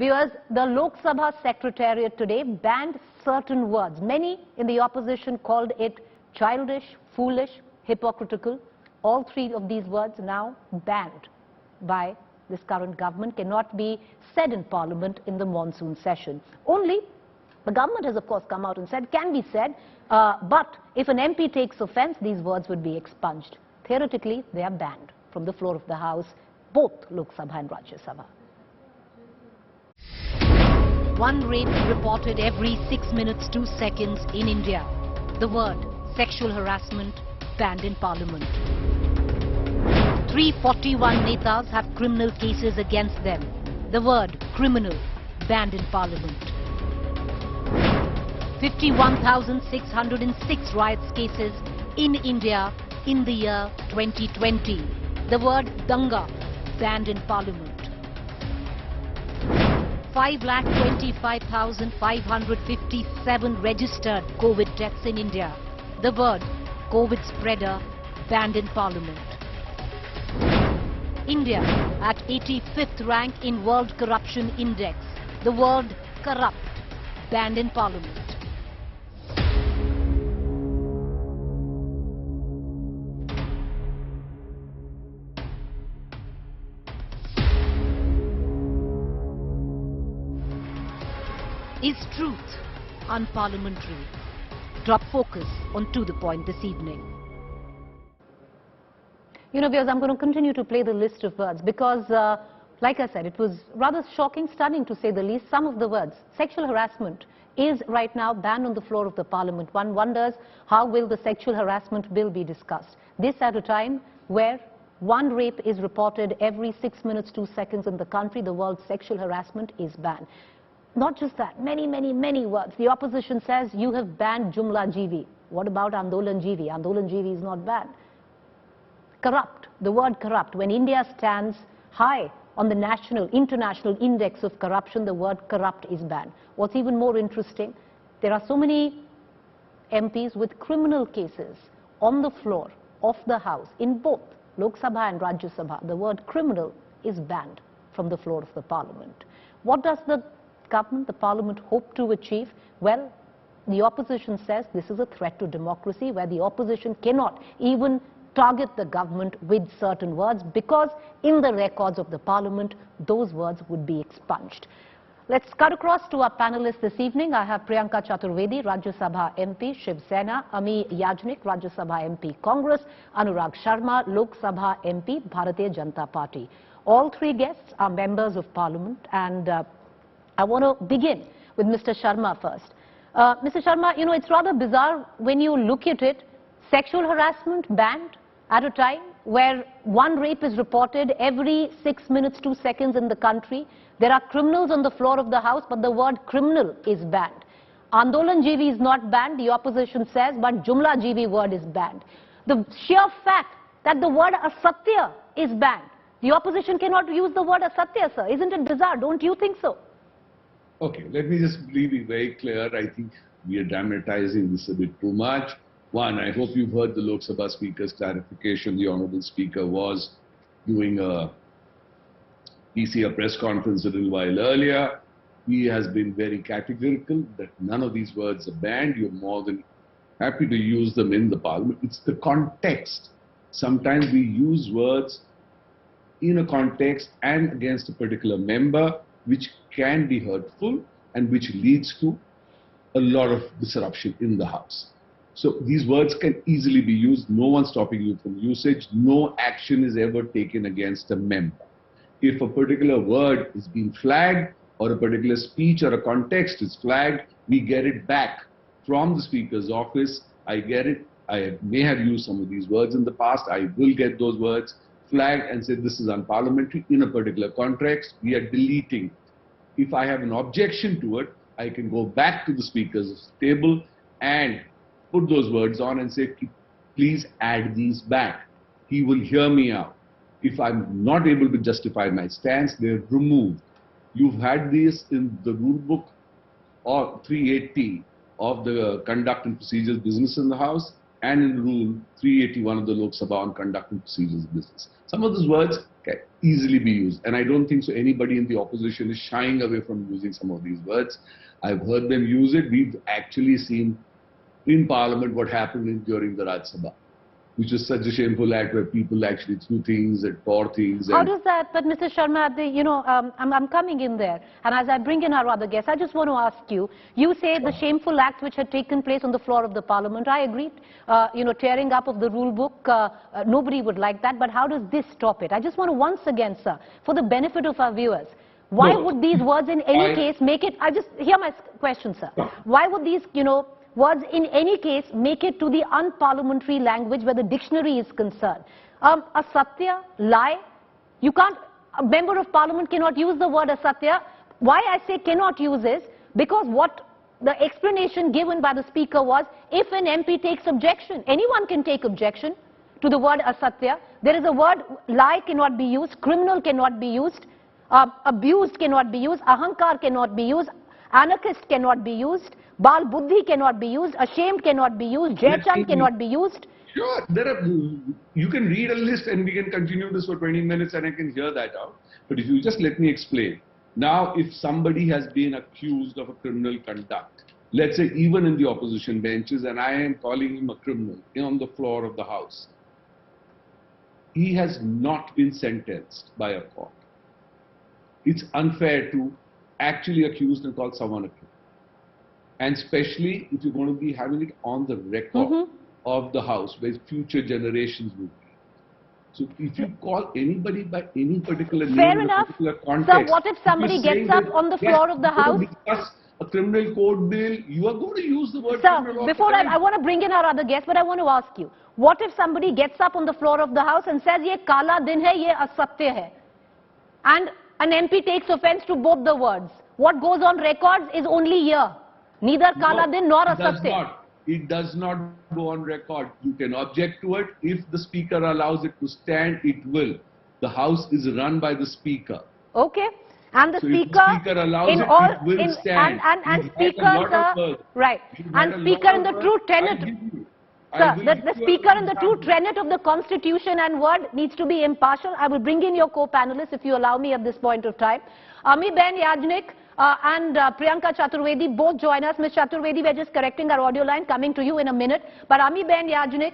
Viewers, the Lok Sabha secretariat today banned certain words. Many in the opposition called it childish, foolish, hypocritical. All three of these words now banned by this current government, cannot be said in Parliament in the monsoon session. Only the government has of course come out and said can be said, but if an MP takes offence, these words would be expunged. Theoretically, they are banned from the floor of the House, both Lok Sabha and Rajya Sabha. One rape reported every 6 minutes 2 seconds in India. The word sexual harassment banned in Parliament. 341 netas have criminal cases against them. The word criminal banned in Parliament. 51,606 riots cases in India in the year 2020. The word danga banned in Parliament. 5,25,557 registered COVID deaths in India. The word COVID spreader banned in Parliament. India at 85th rank in World Corruption Index. The word corrupt banned in Parliament. Is truth unparliamentary? Drop focus on To The Point this evening. You know, viewers, I'm going to continue to play the list of words because, like I said, it was rather shocking, stunning to say the least. Some of the words, sexual harassment is right now banned on the floor of the Parliament. One wonders how will the sexual harassment bill be discussed. This at a time where one rape is reported every 6 minutes 2 seconds in the country. The word sexual harassment is banned. Not just that, many words. The opposition says you have banned Jumla GV. What about Andolan GV? Andolan GV is not banned. Corrupt, the word corrupt. When India stands high on the national, international index of corruption, the word corrupt is banned. What's even more interesting, there are so many MPs with criminal cases on the floor of the House in both Lok Sabha and Rajya Sabha. The word criminal is banned from the floor of the Parliament. What does the government, the Parliament hope to achieve? Well, the opposition says this is a threat to democracy where the opposition cannot even target the government with certain words because in the records of the Parliament, those words would be expunged. Let's cut across to our panelists this evening. I have Priyanka Chaturvedi, Rajya Sabha MP, Shiv Sena, Ami Yajnik, Rajya Sabha MP, Congress, Anurag Sharma, Lok Sabha MP, Bharatiya Janata Party. All three guests are members of Parliament, and I want to begin with Mr. Sharma first. Mr. Sharma, you know, it's rather bizarre when you look at it. Sexual harassment banned at a time where one rape is reported every 6 minutes 2 seconds in the country. There are criminals on the floor of the House, but the word criminal is banned. Andolan GV is not banned, the opposition says, but Jumla GV word is banned. The sheer fact that the word asatya is banned. The opposition cannot use the word asatya, sir. Isn't it bizarre? Don't you think so? Okay, let me just be very clear. I think we are dramatizing this a bit too much. One, I hope you've heard the Lok Sabha Speaker's clarification. The Honourable Speaker was doing a press conference a little while earlier. He has been very categorical that none of these words are banned. You're more than happy to use them in the Parliament. It's the context. Sometimes we use words in a context and against a particular member, which can be hurtful and which leads to a lot of disruption in the House. So these words can easily be used. No one's stopping you from usage. No action is ever taken against a member. If a particular word is being flagged or a particular speech or a context is flagged, we get it back from the Speaker's office. I get it. I may have used some of these words in the past. I will get those words flagged and say this is unparliamentary in a particular context. We are deleting. If I have an objection to it, I can go back to the Speaker's table and put those words on and say, please add these back. He will hear me out. If I'm not able to justify my stance, they're removed. You've had this in the rule book or 380 of the Conduct and Procedures Business in the House. and in Rule 381 of the Lok Sabha on conduct and procedures of business. Some of those words can easily be used, and I don't think so anybody in the opposition is shying away from using some of these words. I've heard them use it. We've actually seen in Parliament what happened during the Raj Sabha, which was such a shameful act where people actually threw things and tore things. How does that, but Mr. Sharma, I'm coming in there, and as I bring in our other guests, I just want to ask you, you say the shameful act which had taken place on the floor of the Parliament, I agree, tearing up of the rule book, nobody would like that, but how does this stop it? I just want to once again, sir, for the benefit of our viewers, why would these words in any case make it, hear my question, sir, why would these, words in any case make it to the unparliamentary language where the dictionary is concerned? A satya, lie, you can't, a member of parliament cannot use the word asatya. Why I say cannot use is because what the explanation given by the speaker was, if an MP takes objection, anyone can take objection to the word asatya. There is a word, lie cannot be used, criminal cannot be used, abused cannot be used, ahankar cannot be used, anarchist cannot be used, Bal Buddhi cannot be used, ashamed cannot be used, Jaychand cannot be used. Sure, you can read a list and we can continue this for 20 minutes and I can hear that out. But if you just let me explain. Now, if somebody has been accused of a criminal conduct, let's say even in the opposition benches, and I am calling him a criminal on the floor of the House, he has not been sentenced by a court. It's unfair to actually accuse and call someone a criminal. And especially if you're going to be having it on the record of the House, where future generations will be. So if you call anybody by any particular name, fair enough. Particular context, so what if somebody gets up on the floor of the House? Discuss a criminal code bill, you are going to use the word criminal. Sir, before I want to bring in our other guests, but I want to ask you, what if somebody gets up on the floor of the House and says, ye kala din hai, ye asatya hai? And an MP takes offense to both the words. What goes on records is only here. Neither kala din nor asatya. It does not go on record. You can object to it. If the speaker allows it to stand, it will. The House is run by the speaker. Okay. And the so speaker, if the speaker allows it will stand. And speaker, right. And speaker in the true tenet. Sir, the speaker in the true tenet of the constitution and word needs to be impartial. I will bring in your co-panelists if you allow me at this point of time. Ami Ben Yajnik and Priyanka Chaturvedi both join us. Ms. Chaturvedi, we're just correcting our audio line, coming to you in a minute. But Ami Ben Yajnik,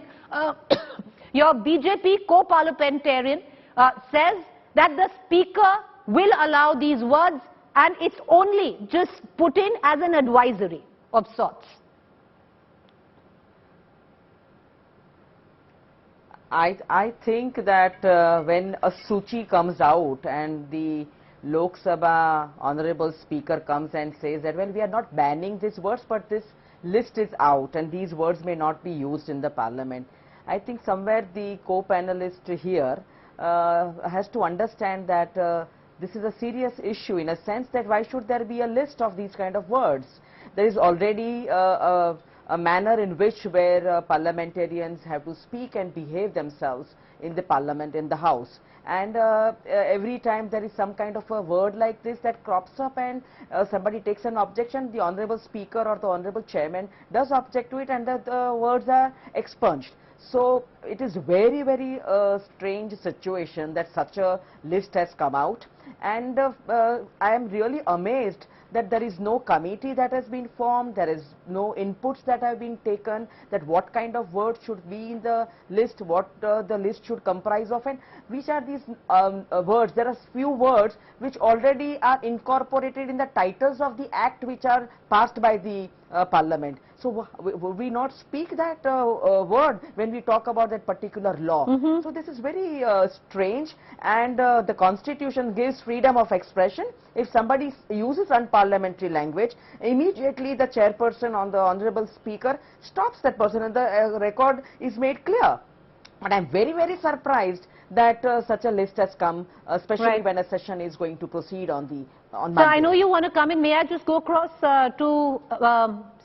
your BJP co-parliamentarian, says that the speaker will allow these words and it's only just put in as an advisory of sorts. I think that when a Suchi comes out and the Lok Sabha Honorable Speaker comes and says that, well, we are not banning these words, but this list is out and these words may not be used in the Parliament. I think somewhere the co-panelist here has to understand that this is a serious issue in a sense that why should there be a list of these kind of words? There is already a manner in which where parliamentarians have to speak and behave themselves in the Parliament, in the House. And every time there is some kind of a word like this that crops up and somebody takes an objection, the Honorable Speaker or the Honorable Chairman does object to it and the words are expunged. So it is very, very strange situation that such a list has come out, and I am really amazed that there is no committee that has been formed, there is no inputs that have been taken, that what kind of words should be in the list, what the list should comprise of, and which are these words. There are few words which already are incorporated in the titles of the act which are passed by the Parliament. So would we not speak that word when we talk about that particular law? So this is very strange, and the Constitution gives freedom of expression. If somebody uses unparliamentary language, immediately the chairperson or the Honorable Speaker stops that person and the record is made clear. But I am very, very surprised that such a list has come, especially when a session is going to proceed on Monday. So I know you want to come in. May I just go across to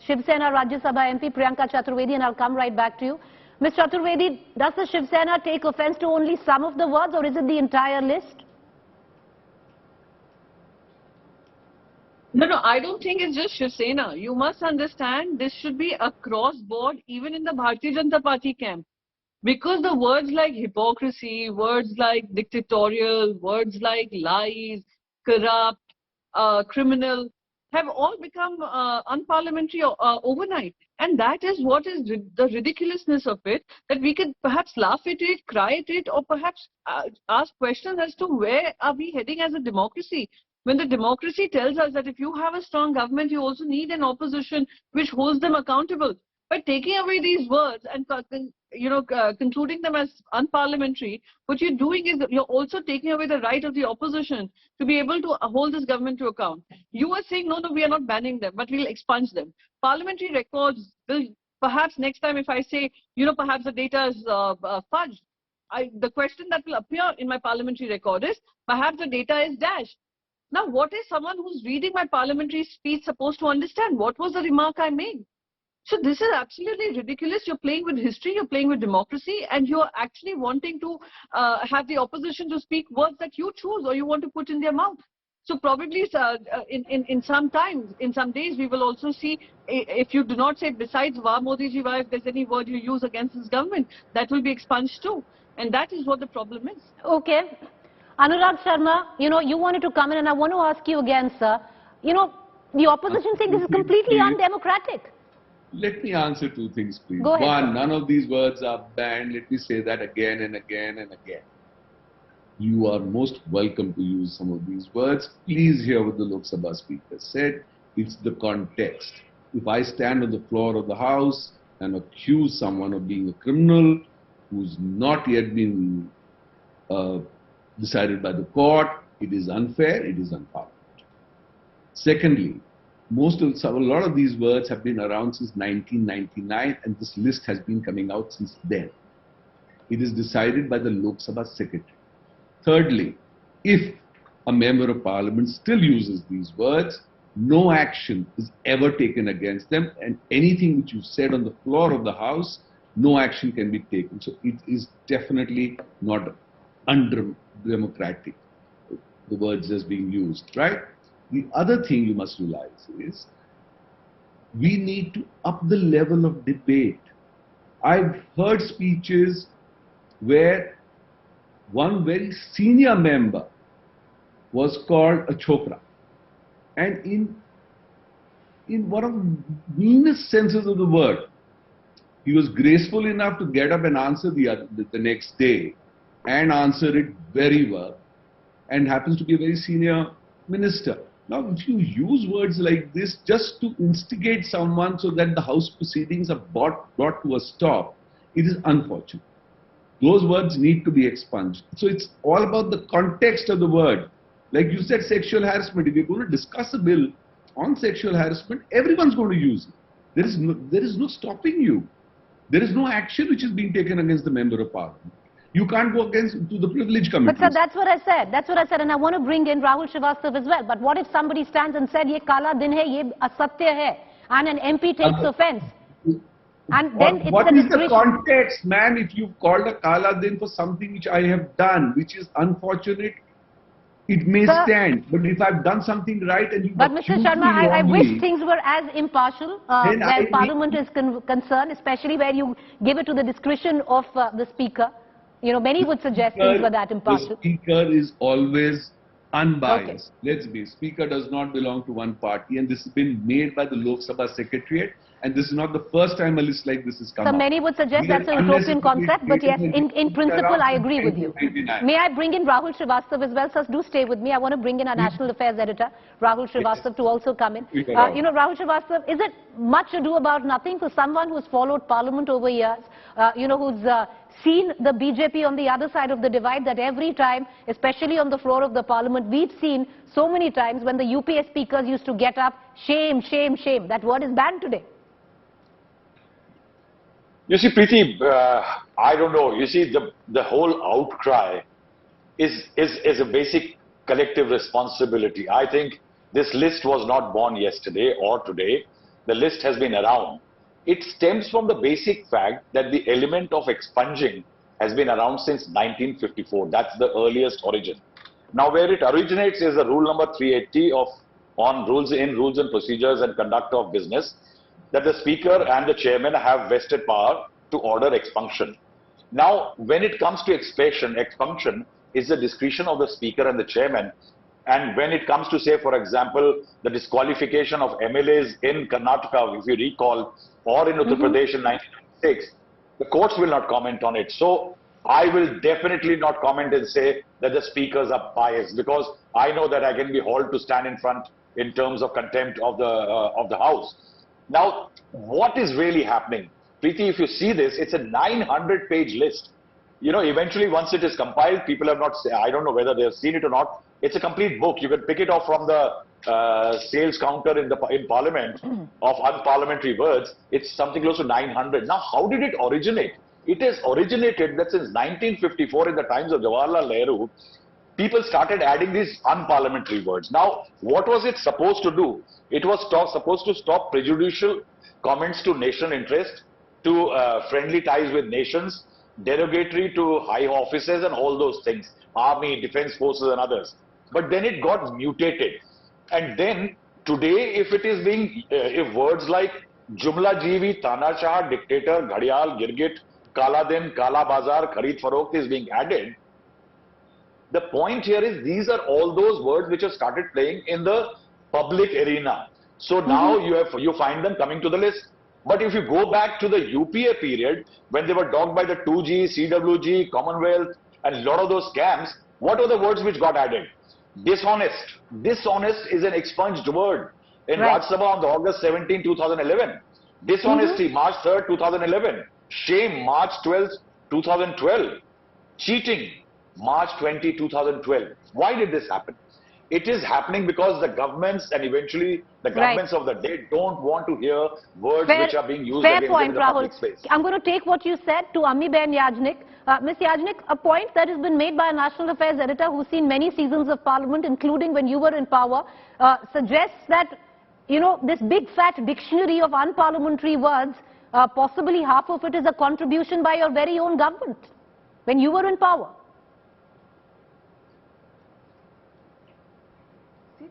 Shiv Sena Rajya Sabha MP Priyanka Chaturvedi, and I'll come right back to you. Ms. Chaturvedi, does the Shiv Sena take offense to only some of the words, or is it the entire list? No, no, I don't think it's just Shiv Sena. You must understand this should be across board, even in the Bharatiya Janata Party camp. Because the words like hypocrisy, words like dictatorial, words like lies, corrupt, criminal, have all become unparliamentary overnight. And that is what is the ridiculousness of it, that we could perhaps laugh at it, cry at it, or perhaps ask questions as to where are we heading as a democracy. When the democracy tells us that if you have a strong government, you also need an opposition which holds them accountable. By taking away these words and concluding them as unparliamentary, what you're doing is you're also taking away the right of the opposition to be able to hold this government to account. You are saying, no, no, we are not banning them, but we'll expunge them. Parliamentary records will, perhaps next time if I say, perhaps the data is fudged, the question that will appear in my parliamentary record is, perhaps the data is dashed. Now, what is someone who's reading my parliamentary speech supposed to understand? What was the remark I made? So this is absolutely ridiculous. You're playing with history, you're playing with democracy, and you're actually wanting to have the opposition to speak words that you choose or you want to put in their mouth. So probably in some times, in some days, we will also see, if you do not say besides Wah Modi ji Wah, if there's any word you use against this government, that will be expunged too. And that is what the problem is. Okay. Anurag Sharma, you wanted to come in, and I want to ask you again, sir. The opposition saying this is completely undemocratic. Let me answer two things, please. Go ahead, One, sir. none of these words are banned. Let me say that again and again and again. You are most welcome to use some of these words. Please hear what the Lok Sabha speaker said. It's the context. If I stand on the floor of the House and accuse someone of being a criminal who's not yet been decided by the court, it is unfair, it is unparliamentary. Secondly, a lot of these words have been around since 1999, and this list has been coming out since then. It is decided by the Lok Sabha secretary. Thirdly, if a member of parliament still uses these words, no action is ever taken against them, and anything which you said on the floor of the House, no action can be taken. So it is definitely not undemocratic, the words as being used, right? The other thing you must realize is we need to up the level of debate. I've heard speeches where one very senior member was called a chokra. And in one of the meanest senses of the word, he was graceful enough to get up and answer the next day and answer it very well, and happens to be a very senior minister. Now, if you use words like this just to instigate someone so that the House proceedings are brought to a stop, it is unfortunate. Those words need to be expunged. So it's all about the context of the word. Like you said, sexual harassment. If you're going to discuss a bill on sexual harassment, everyone's going to use it. There is no stopping you. There is no action which is being taken against the member of parliament. You can't go to the privilege committee. But sir, that's what I said. That's what I said, and I want to bring in Rahul Srivastava as well. But what if somebody stands and said, "Ye kala din hai, ye asatya hai," and an MP takes offence? And then it's what the is the context, man? If you've called a kala din for something which I have done, which is unfortunate, it may stand. But if I've done something right and you... But Mr. Sharma, I wish things were as impartial where Parliament is concerned, especially where you give it to the discretion of the Speaker. Many would suggest things were that impartial. The Speaker is always unbiased. Okay. Let's be. Speaker does not belong to one party, and this has been made by the Lok Sabha secretariat. And this is not the first time a list like this has come up. So many would suggest that's a utopian concept, but yes, in principle, I agree with you. May I bring in Rahul Srivastava as well? Sir, do stay with me. I want to bring in our National Affairs Editor, Rahul Srivastava, to also come in. Rahul Srivastava, is it much ado about nothing for someone who's followed Parliament over years, who's seen the BJP on the other side of the divide, that every time, especially on the floor of the Parliament, we've seen so many times when the UPA speakers used to get up, shame, shame, shame. That word is banned today. You see, Preeti, I don't know. You see, the whole outcry is a basic collective responsibility. I think this list was not born yesterday or today. The list has been around. It stems from the basic fact that the element of expunging has been around since 1954. That's the earliest origin. Now, where it originates is the rule number 380 of on rules and procedures and conduct of business that the speaker and the chairman have vested power to order expunction. Now, when it comes to expunction is the discretion of the speaker and the chairman. And when it comes to, say, for example, the disqualification of MLAs in Karnataka, if you recall, or in Uttar Pradesh in 1996, the courts will not comment on it. So I will definitely not comment and say that the speakers are biased, because I know that I can be hauled to stand in front in terms of contempt of the House. Now, what is really happening? Preeti, if you see this, it's a 900-page list. You know, eventually once it is compiled, people have not, I don't know whether they have seen it or not. It's a complete book. You can pick it off from the sales counter in Parliament of unparliamentary words. It's something close to 900. Now, how did it originate? It has originated that since 1954, in the times of Jawaharlal Nehru, people started adding these unparliamentary words. Now, what was it supposed to do? It was supposed to stop prejudicial comments to national interest, to friendly ties with nations, derogatory to high offices and all those things, army, defense forces and others. But then it got mutated. And then today, if it is being, if words like Jumla Jeevi, Tanashah, Dictator, Ghadial, Girgit, Kala Din, Kala Bazar, Khareed Farokht is being added, the point here is these are all those words which have started playing in the public arena. So now you find them coming to the list. But if you go back to the UPA period, when they were dogged by the 2G, CWG, Commonwealth, and a lot of those scams, what were the words which got added? Dishonest. Dishonest is an expunged word in Lok Sabha on August 17, 2011. Dishonesty, March 3rd, 2011. Shame, March 12th, 2012. Cheating, March 20, 2012. Why did this happen? It is happening because the governments and eventually the governments of the day don't want to hear words which are being used against them in the public space. I'm going to take what you said to Ammi-Ben Yajnik. Ms. Yajnik, a point that has been made by a national affairs editor who's seen many seasons of parliament, including when you were in power, suggests that, you know, this big fat dictionary of unparliamentary words, possibly half of it is a contribution by your very own government when you were in power.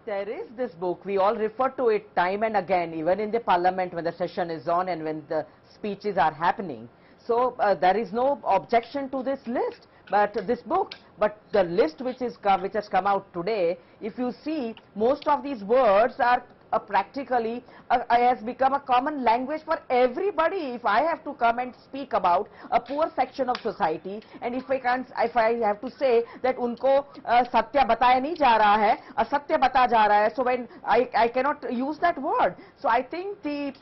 There is this book, we all refer to it time and again, even in the parliament when the session is on and when the speeches are happening. So there is no objection to this list, but this book, but the list which has come out today, if you see, most of these words are practically has become a common language for everybody. If I have to come and speak about a poor section of society, and if I have to say that unko satya bataya nahi ja raha hai, asatya bata ja raha hai, so when I cannot use that word. So I think the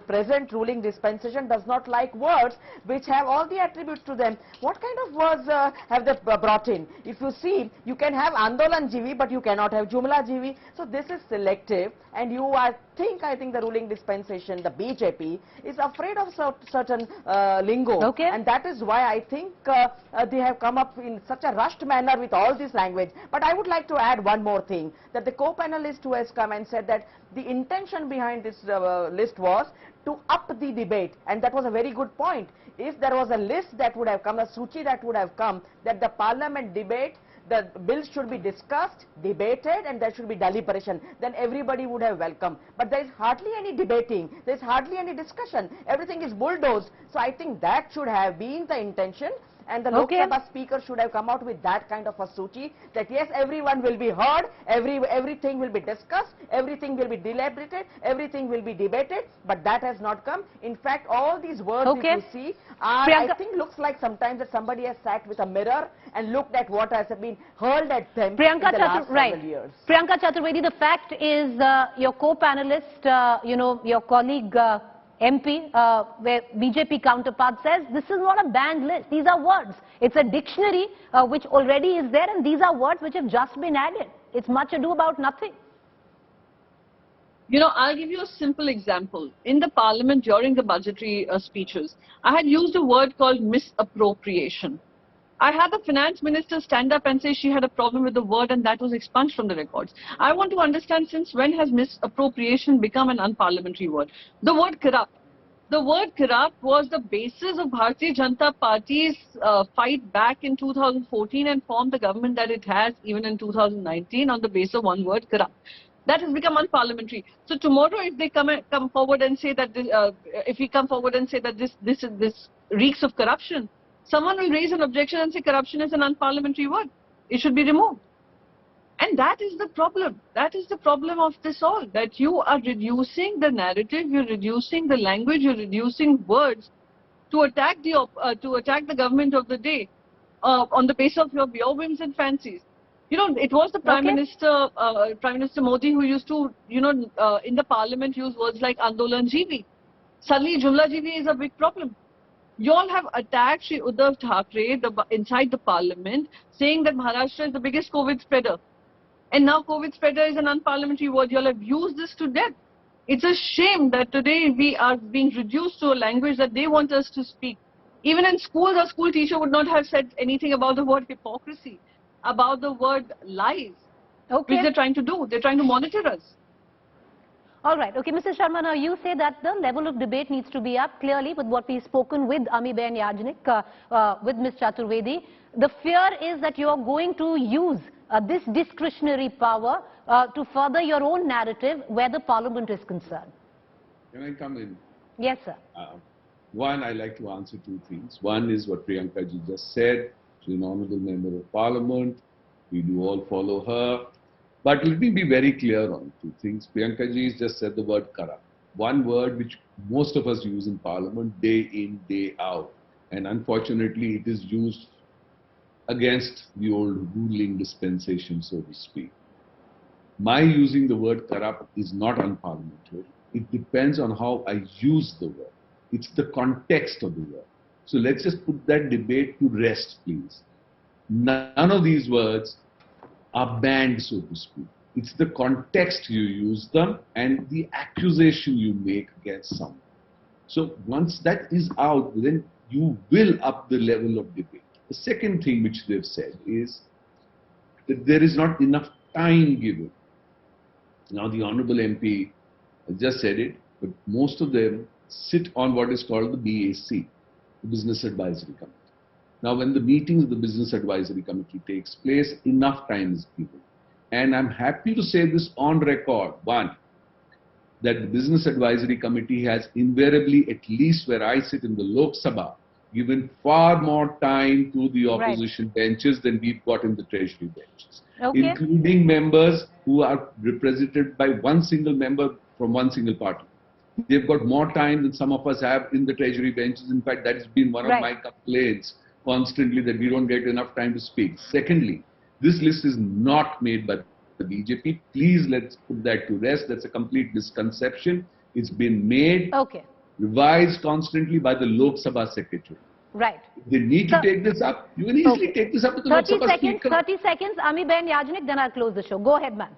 present ruling dispensation does not like words which have all the attributes to them. What kind of words have they brought in? If you see, you can have Andolan Jeevi, but you cannot have Jumla Jeevi. So this is selective, and I think the ruling dispensation, the BJP, is afraid of certain lingo. And that is why I think they have come up in such a rushed manner with all this language. But I would like to add one more thing, that the co-panelist who has come and said that the intention behind this list was to up the debate, and that was a very good point. If there was a list that would have come, a Suchi that would have come, that the parliament debate, the bill should be discussed, debated, and there should be deliberation, then everybody would have welcomed. But there is hardly any debating, there is hardly any discussion, everything is bulldozed. So I think that should have been the intention. And the Lok Sabha speaker should have come out with that kind of a Suchi, that yes, everyone will be heard, everything will be discussed, everything will be deliberated, everything will be debated, but that has not come. In fact, all these words if you see are, I think, looks like sometimes that somebody has sat with a mirror and looked at what has been hurled at them in the last several years. Priyanka Chaturvedi, the fact is your co-panelist, you know, your colleague MP, where BJP counterpart says this is not a banned list. These are words. It's a dictionary which already is there, and these are words which have just been added. It's much ado about nothing. You know, I'll give you a simple example. In the parliament during the budgetary speeches, I had used a word called misappropriation. I had the finance minister stand up and say she had a problem with the word, and that was expunged from the records. I want to understand, since when has misappropriation become an unparliamentary word? The word corrupt. The word corrupt was the basis of Bharatiya Janata Party's fight back in 2014 and formed the government that it has even in 2019 on the basis of one word, corrupt. That has become unparliamentary. So tomorrow, if they come forward and say that if we come forward and say that this reeks of corruption, someone will raise an objection and say corruption is an unparliamentary word. It should be removed. And that is the problem. That is the problem of this all. That you are reducing the narrative, you're reducing the language, you're reducing words to attack the government of the day on the basis of your whims and fancies. You know, it was the Prime Minister Modi, who used to, in the parliament use words like Andolan Jeevi. Suddenly, Jumla Jeevi is a big problem. You all have attacked Shri Uddhav Thackeray inside the parliament, saying that Maharashtra is the biggest COVID spreader. And now COVID spreader is an unparliamentary word. You all have used this to death. It's a shame that today we are being reduced to a language that they want us to speak. Even in schools, a school teacher would not have said anything about the word hypocrisy, about the word lies, which they're trying to do. They're trying to monitor us. All right. Okay, Mr. Sharma, now you say that the level of debate needs to be up clearly with what we've spoken with Amiben Yajnik, with Ms. Chaturvedi. The fear is that you're going to use this discretionary power to further your own narrative where the parliament is concerned. Can I come in? Yes, sir. One, I like to answer two things. One is what Priyanka ji just said. She's an honorable member of parliament. We do all follow her. But let me be very clear on two things. Priyanka ji just said the word corrupt. One word which most of us use in parliament day in, day out. And unfortunately, it is used against the old ruling dispensation, so to speak. My using the word corrupt is not unparliamentary. It depends on how I use the word. It's the context of the word. So let's just put that debate to rest, please. None of these words are banned, so to speak. It's the context you use them and the accusation you make against someone. So once that is out, then you will up the level of debate. The second thing which they've said is that there is not enough time given. Now the Honorable MP just said it, but most of them sit on what is called the BAC, the Business Advisory Committee. Now when the meetings of the Business Advisory Committee takes place, enough time is given. And I'm happy to say this on record, one, that the Business Advisory Committee has invariably, at least where I sit in the Lok Sabha, given far more time to the opposition benches than we've got in the Treasury benches, including members who are represented by one single member from one single party. They've got more time than some of us have in the Treasury benches. In fact, that has been one of my complaints constantly, that we don't get enough time to speak. Secondly, this list is not made by the BJP. Please, let's put that to rest. That's a complete misconception. It's been made, revised constantly by the Lok Sabha Secretary. Right. If they need to take this up, you can easily take this up with the Lok Sabha Speaker. 30 seconds, Amiben Yajnik, then I'll close the show. Go ahead, ma'am.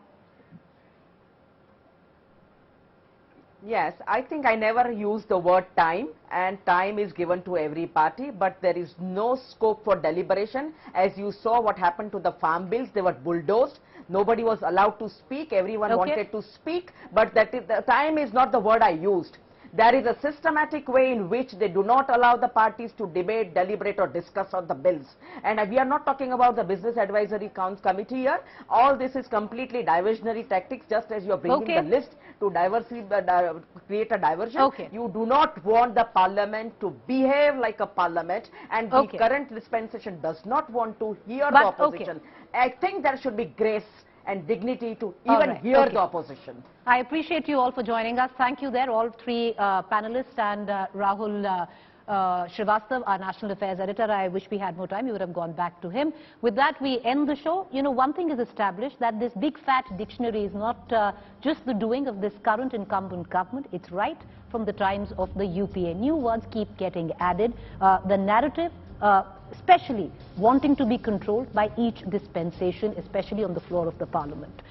Yes, I think I never use the word time, and time is given to every party, but there is no scope for deliberation. As you saw what happened to the farm bills, they were bulldozed. Nobody was allowed to speak. Everyone wanted to speak, but the time is not the word I used. There is a systematic way in which they do not allow the parties to debate, deliberate or discuss on the bills. And we are not talking about the Business Advisory Committee here. All this is completely diversionary tactics, just as you are bringing the list to create a diversion. You do not want the parliament to behave like a parliament, and the current dispensation does not want to hear the opposition. I think there should be grace and dignity to even hear the opposition. I appreciate you all for joining us. Thank you there, all three panelists, and Rahul Srivastav, our National Affairs Editor. I wish we had more time. You would have gone back to him. With that, we end the show. You know, one thing is established, that this big fat dictionary is not just the doing of this current incumbent government. It's right from the times of the UPA. New words keep getting added. The narrative, especially wanting to be controlled by each dispensation, especially on the floor of the parliament.